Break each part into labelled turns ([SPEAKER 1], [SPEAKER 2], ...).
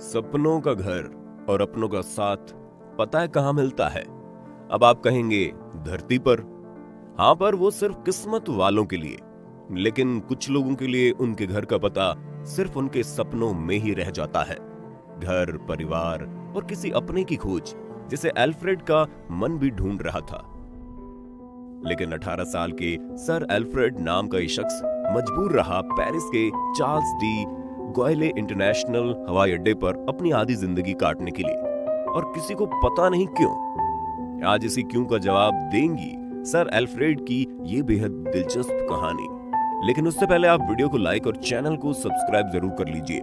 [SPEAKER 1] सपनों का घर और अपनों का साथ पता है कहां मिलता है? अब आप कहेंगे धरती पर। हां, पर वो सिर्फ किस्मत वालों के लिए। लेकिन कुछ लोगों के लिए उनके घर का पता सिर्फ उनके सपनों में ही रह जाता है। घर, परिवार और किसी अपने की खोज, जिसे एल्फ्रेड का मन भी ढूंढ रहा था। लेकिन 18 साल के सर एल्फ्रेड नाम का ये शख्स मजबूर रहा पेरिस के चार्ल्स डी गॉयले इंटरनेशनल हवाई अड्डे पर अपनी आधी जिंदगी काटने के लिए, और किसी को पता नहीं क्यों। आज इसी क्यों का जवाब देंगी सर एल्फ्रेड की ये बेहद दिलचस्प कहानी। लेकिन उससे पहले आप वीडियो को लाइक और चैनल को सब्सक्राइब जरूर कर लीजिए।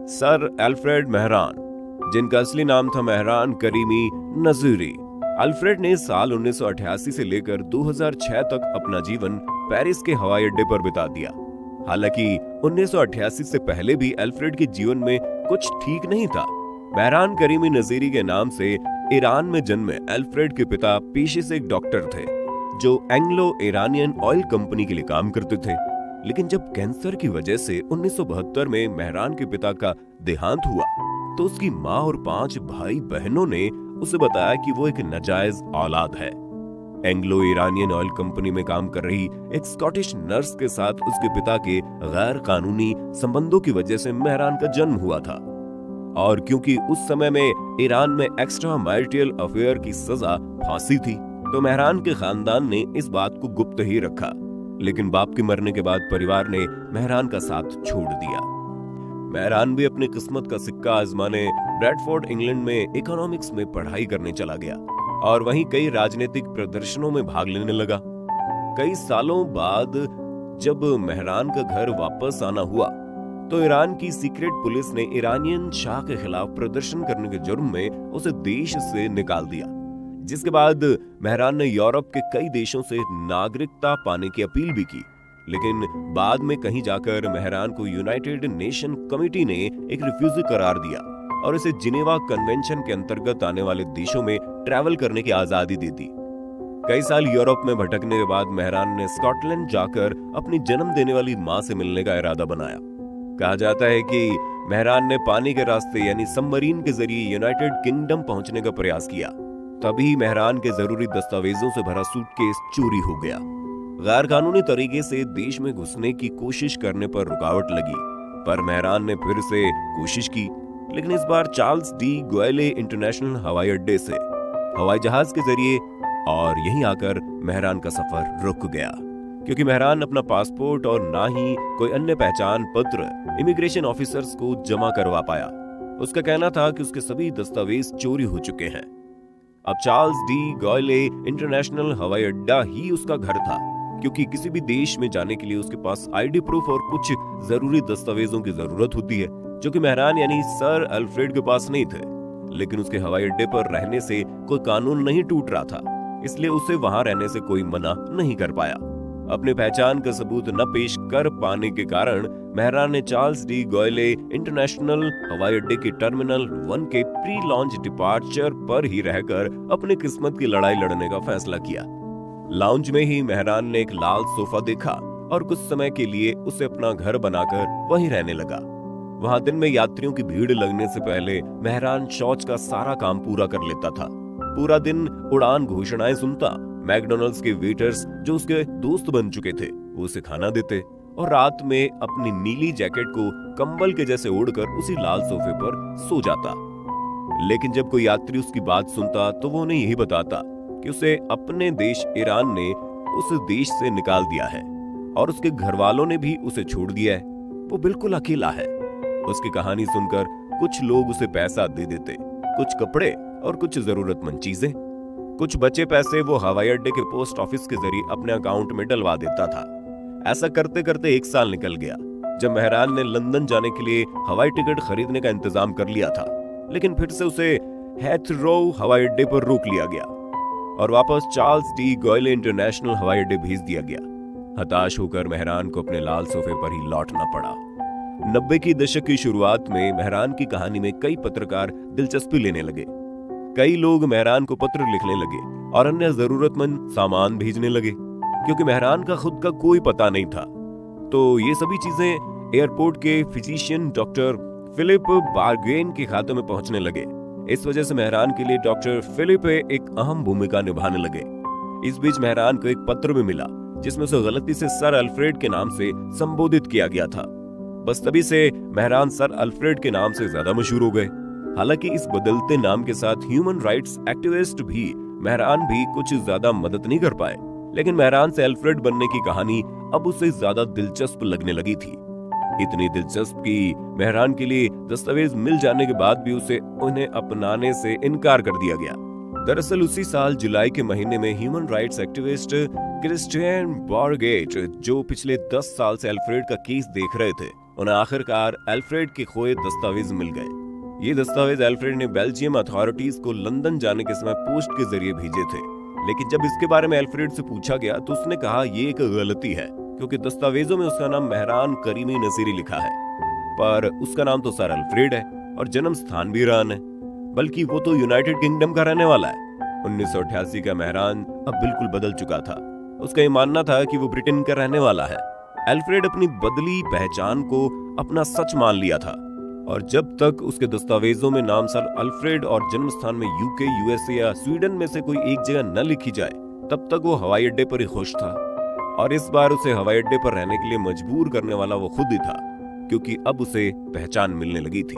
[SPEAKER 1] सर एल्फ्रेड मेहरान, जिनका असली नाम था मेहरान करीमी नजीरी। एल्फ्रेड ने साल 1988 से लेकर 2006 तक अपना जीवन पेरिस के हवाई अड्डे पर बिता दिया। हालांकि 1988 से पहले भी एल्फ्रेड के जीवन में कुछ ठीक नहीं था। मेहरान करीमी नजीरी के नाम से ईरान में जन्मे एल्फ्रेड के पिता पेशे से एक डॉक्टर थे, जो एंग्लो ईरानियन ऑयल कंपनी के लिए काम करते थे। लेकिन जब कैंसर की वजह से 1972 में मेहरान के पिता का देहांत हुआ, तो उसकी माँ और 5 भाई बहनों ने उसे बताया कि वो एक नाजायज औलाद है। एंग्लो ईरानियन ऑयल कंपनी में काम कर रही एक स्कॉटिश नर्स के साथ उसके पिता के गैर कानूनी संबंधों की वजह से मेहरान का जन्म हुआ था। और क्योंकि उस समय में ईरान में एक्स्ट्रा मैरिटल अफेयर की सजा फांसी थी, तो मेहरान के खानदान ने इस बात को गुप्त ही रखा। लेकिन बाप के मरने के बाद परिवार ने मेहरान का साथ छोड़ दिया। मेहरान भी अपनी किस्मत का सिक्का आजमाने ब्रैडफोर्ड इंग्लैंड में इकोनॉमिक्स में पढ़ाई करने चला गया, और वहीं कई राजनीतिक प्रदर्शनों में भाग लेने लगा। कई सालों बाद जब मेहरान का घर वापस आना हुआ, तो ईरान की सीक्रेट पुलिस ने ईरानियन शाह के खिलाफ प्रदर्शन करने के जुर्म में उसे देश से निकाल दिया। जिसके बाद मेहरान ने यूरोप के कई देशों से नागरिकता पाने की अपील भी की। लेकिन बाद में कहीं जाकर मेहरान को यूनाइटेड नेशन कमिटी ने एक रिफ्यूजी करार दिया और इसे जिनेवा कन्वेंशन के अंतर्गत आने वाले देशों में ट्रैवल करने की आजादी दे दी। कई साल यूरोप में भटकने के बाद मेहरान ने स्कॉटलैंड जाकर अपनी जन्म देने वाली मां से मिलने का इरादा बनाया। कहा जाता है कि मेहरान ने पानी के रास्ते यानी सबमरीन के जरिए यूनाइटेड किंगडम पहुंचने का प्रयास किया। तभी मेहरान के जरूरी दस्तावेजों से भरा सूटकेस चोरी हो गया। गैर कानूनी तरीके से देश में घुसने की कोशिश करने पर रुकावट लगी, पर मेहरान ने फिर से कोशिश की, लेकिन इस बार चार्ल्स डी गॉयले इंटरनेशनल हवाई अड्डे से हवाई जहाज के जरिए, और यहीं आकर मेहरान का सफर रुक गया, क्योंकि मेहरान अपना पासपोर्ट और ना ही कोई अन्य पहचान पत्र इमिग्रेशन ऑफिसर्स को जमा करवा पाया। उसका कहना था कि उसके सभी दस्तावेज चोरी हो चुके हैं। अब चार्ल्स डी गॉयले इंटरनेशनल हवाई अड्डा ही उसका घर था, क्योंकि किसी भी देश में जाने के लिए उसके पास आईडी प्रूफ और कुछ जरूरी दस्तावेजों की जरूरत होती है, जो कि मेहरान यानी सर एल्फ्रेड के पास नहीं थे। लेकिन उसके हवाई अड्डे पर रहने से कोई कानून नहीं टूट रहा था, इसलिए उसे वहां रहने से कोई मना नहीं कर पाया। अपनी पहचान का सबूत न पेश कर पाने के कारण मेहरान ने चार्ल्स डी गॉयले इंटरनेशनल हवाई अड्डे के टर्मिनल 1 के प्री लॉन्च डिपार्चर पर ही रहकर अपनी किस्मत की लड़ाई लड़ने का फैसला किया। लाउंज में ही मेहरान ने एक लाल सोफा देखा और कुछ समय के लिए उसे अपना घर बनाकर वहीं रहने लगा। वहां दिन में यात्रियों की भीड़ लगने से पहले मेहरान शौच का सारा काम पूरा कर लेता था। पूरा दिन उड़ान घोषणाएं सुनता। मैकडॉनल्ड्स के वेटर्स, जो उसके दोस्त बन चुके थे, वो उसे खाना देते, और रात में अपनी नीली जैकेट को कंबल के जैसे ओढ़कर उसी लाल सोफे पर सो जाता। लेकिन जब कोई यात्री उसकी बात सुनता, तो वो उन्हें यही बताता कि उसे अपने देश ईरान ने उस देश से निकाल दिया है, और उसके घर वालों ने भी उसे छोड़ दिया है। वो बिल्कुल अकेला है। उसकी कहानी सुनकर कुछ लोग उसे पैसा दे देते, कुछ कपड़े और कुछ जरूरतमंद चीजें। कुछ बचे पैसे वो हवाई अड्डे के पोस्ट ऑफिस के जरिए अपने अकाउंट में डलवा देता था। ऐसा करते करते 1 साल निकल गया, जब मेहरान ने लंदन जाने के लिए हवाई टिकट खरीदने का इंतजाम कर लिया था। लेकिन फिर से उसे हेथरो हवाई अड्डे पर रोक लिया गया और वापस चार्ल्स डी गॉयले इंटरनेशनल हवाई अड्डे भेज दिया गया। हताश होकर मेहरान को अपने लाल सोफे पर ही लौटना पड़ा। 90 की दशक की शुरुआत में मेहरान की कहानी में कई पत्रकार दिलचस्पी लेने लगे। कई लोग मेहरान को पत्र लिखने लगे और अन्य जरूरतमंद सामान भेजने लगे, क्योंकि मेहरान का खुद का कोई पता नहीं था। तो ये सभी चीजें एयरपोर्ट के फिजिशियन डॉक्टर फिलिप बारगेन के खाते में पहुंचने लगे। इस वजह से मेहरान के लिए डॉक्टर फिलिप एक अहम भूमिका निभाने लगे। इस बीच मेहरान को एक पत्र भी मिला जिसमें उसे गलती से सर अल्फ्रेड के नाम से संबोधित किया गया था। बस तभी से मेहरान सर अल्फ्रेड के नाम से ज्यादा मशहूर हो गए। हालांकि इस बदलते नाम के साथ ह्यूमन राइट्स एक्टिविस्ट भी मेहरान भी कुछ ज्यादा मदद नहीं कर पाए, लेकिन मेहरान से अल्फ्रेड बनने की कहानी अब उसे ज्यादा दिलचस्प लगने लगी थी। इतनी दिलचस्प कि मेहरान के लिए दस्तावेज मिल जाने के बाद भी उसे उन्हें अपनाने से इनकार कर दिया गया। दरअसल उसी साल जुलाई के महीने में ह्यूमन राइट्स एक्टिविस्ट क्रिस्टियन बॉरगेट, जो पिछले 10 साल से अल्फ्रेड का केस देख रहे थे, उन्हें आखिरकार अल्फ्रेड के खोए दस्तावेज मिल गए। ये दस्तावेज अल्फ्रेड ने बेल्जियम अथॉरिटीज को लंदन जाने के समय पोस्ट के जरिए भेजे थे, लेकिन जब इसके बारे में अल्फ्रेड से पूछा गया तो उसने कहा ये एक गलती है, क्योंकि दस्तावेजों में उसका नाम मेहरान करीमी नसीरी लिखा है, पर उसका नाम तो सर अल्फ्रेड है और जन्म स्थान भी ईरान है, बल्कि वो तो यूनाइटेड किंगडम का रहने वाला है। 1988 का मेहरान अब बिल्कुल बदल चुका था। उसका ये मानना था कि वो ब्रिटेन का रहने वाला है। अल्फ्रेड अपनी बदली पहचान को अपना सच मान लिया था, और जब तक उसके दस्तावेजों में नाम सर अल्फ्रेड और जन्म स्थान में यूके, यूएसए या स्वीडन में से कोई एक जगह न लिखी जाए, तब तक वो हवाई अड्डे पर ही खुश था। और इस बार उसे हवाई अड्डे पर रहने के लिए मजबूर करने वाला वो खुद ही था, क्योंकि अब उसे पहचान मिलने लगी थी।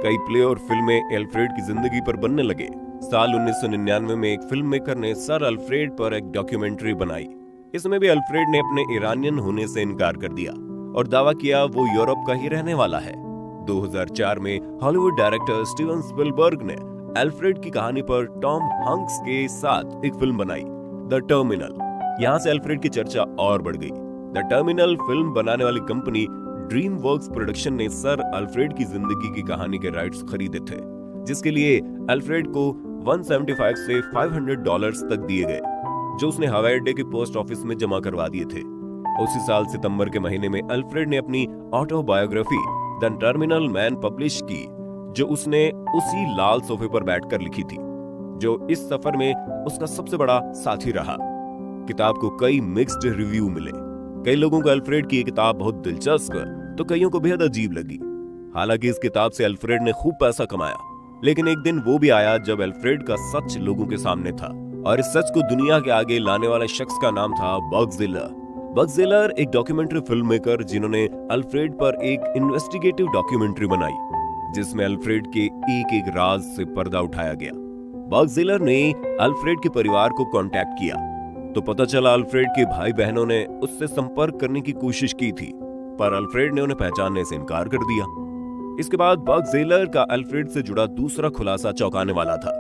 [SPEAKER 1] कई प्ले और फिल्में अल्फ्रेड की जिंदगी पर बनने लगे। साल 1999 में एक फिल्म मेकर ने सर अल्फ्रेड पर एक डॉक्यूमेंट्री बनाई। इसमें भी अल्फ्रेड ने अपने ईरानियन होने से इनकार कर दिया और दावा किया वो यूरोप का ही रहने वाला है। 2004 में हॉलीवुड डायरेक्टर स्टीवन स्पिलबर्ग ने अल्फ्रेड की कहानी पर टॉम हैंक्स के साथ एक फिल्म बनाई, द टर्मिनल। यहाँ से अल्फ्रेड की चर्चा और बढ़ गई। द टर्मिनल फिल्म बनाने वाली कंपनी ड्रीम वर्क्स प्रोडक्शन ने सर अल्फ्रेड की जिंदगी की कहानी के राइट्स खरीदे थे, जिसके लिए अल्फ्रेड को 175 से $500 तक दिए गए, जो उसने हवाई अड्डे के पोस्ट ऑफिस में जमा करवा दिए थे। उसी साल सितंबर के महीने में अल्फ्रेड ने अपनी autobiography the terminal man publish की, जो उसने उसी लाल सोफे पर बैठकर लिखी थी, जो इस सफर में उसका सबसे बड़ा साथी रहा। किताब को कई मिक्स्ड रिव्यू मिले। कई लोगों को अल्फ्रेड की ये किताब बहुत दिलचस्प तो कईयों को बेहद अजीब लगी। हालांकि इस किताब से अल्फ्रेड ने खूब पैसा कमाया, लेकिन एक दिन वो भी आया जब अल्फ्रेड का सच लोगों के सामने था, और इस सच को दुनिया के आगे लाने वाले शख्स का नाम था बग ज़िलर। बग ज़िलर एक डॉक्यूमेंट्री फिल्म मेकर जिन्होंने अल्फ्रेड पर एक इन्वेस्टिगेटिव डॉक्यूमेंट्री बनाई, जिसमें अल्फ्रेड के एक एक राज से पर्दा उठाया गया। बग ज़िलर ने अल्फ्रेड के परिवार को कांटेक्ट किया तो पता चला अल्फ्रेड के भाई बहनों ने उससे संपर्क करने की कोशिश की थी, पर अल्फ्रेड ने उन्हें पहचानने से इनकार कर दिया। इसके बाद बग ज़िलर का अल्फ्रेड से जुड़ा दूसरा खुलासा चौंकाने वाला था।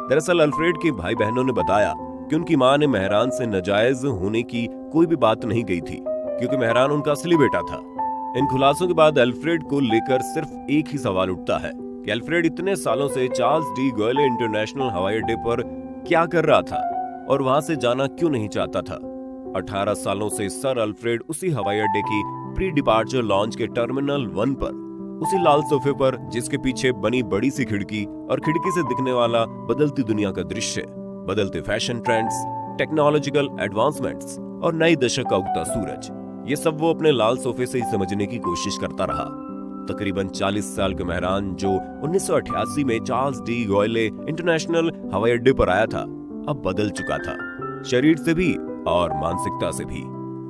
[SPEAKER 1] दरअसल अल्फ्रेड के भाई बहनों ने बताया कि उनकी मां ने मेहरान से नाजायज होने की कोई भी बात नहीं कही थी, क्योंकि मेहरान उनका असली बेटा था। इन खुलासों के बाद अल्फ्रेड को लेकर सिर्फ एक ही सवाल उठता है कि अल्फ्रेड इतने सालों से चार्ल्स डी गॉले इंटरनेशनल हवाई अड्डे पर क्या कर रहा था और वहां से जाना क्यों नहीं चाहता था। 18 सालों से सर अल्फ्रेड उसी हवाई अड्डे की प्री डिपार्चर लॉन्च के टर्मिनल 1 पर, उसी लाल सोफे पर जिसके पीछे बनी बड़ी सी खिड़की और खिड़की से दिखने वाला बदलती दुनिया का दृश्य, बदलते फैशन ट्रेंड्स, टेक्नोलॉजिकल एडवांसमेंट्स और नई दशक का उगता सूरज, ये सब वो अपने लाल सोफे से ही समझने की कोशिश करता रहा। तकरीबन 40 साल के मेहरान, जो 1988 में चार्ल्स डी गॉले इंटरनेशनल हवाई अड्डे पर आया था, अब बदल चुका था, शरीर से भी और मानसिकता से भी।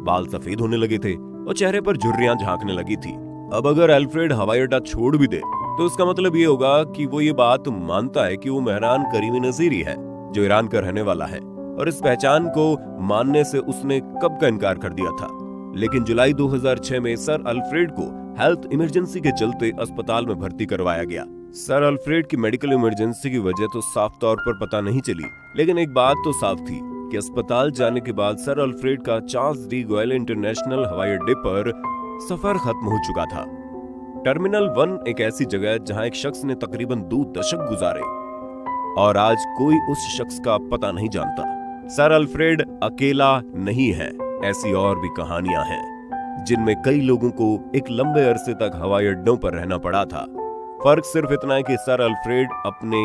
[SPEAKER 1] बाल सफेद होने लगे थे और चेहरे पर झुर्रियां झांकने लगी थी। अब अगर अल्फ्रेड हवाई अड्डा छोड़ भी दे तो उसका मतलब ये होगा कि वो ये बात मानता है कि वो मेहरान करीमी नसीरी है, जो ईरान का रहने वाला है, और इस पहचान को मानने से उसने कब का इनकार कर दिया था। लेकिन जुलाई 2006 में सर अल्फ्रेड को हेल्थ इमरजेंसी के चलते अस्पताल में भर्ती करवाया गया। सर अल्फ्रेड की मेडिकल इमरजेंसी की वजह तो साफ तौर पर पता नहीं चली, लेकिन एक बात तो साफ थी कि अस्पताल जाने के बाद सर अल्फ्रेड का चार्ल्स डी गॉले इंटरनेशनल हवाई अड्डे पर सफर खत्म हो चुका था। टर्मिनल 1 एक ऐसी जगह है जहां एक शख्स ने तकरीबन 2 दशक गुजारे और आज कोई उस शख्स का पता नहीं जानता। सर अल्फ्रेड अकेला नहीं है, ऐसी और भी कहानियां हैं जिनमें कई लोगों को एक लंबे अरसे तक हवाई अड्डों पर रहना पड़ा था। फर्क सिर्फ इतना है कि सर अल्फ्रेड अपने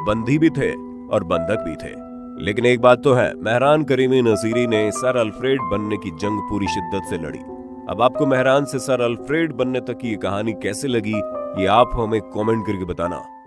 [SPEAKER 1] बंदी भी थे और बंधक भी थे। लेकिन एक बात तो है, मेहरान करीमी नसीरी ने सर अल्फ्रेड बनने की जंग पूरी शिद्दत से लड़ी। अब आपको मेहरान से सर अल्फ्रेड बनने तक की ये कहानी कैसे लगी, ये आप हमें कमेंट करके बताना।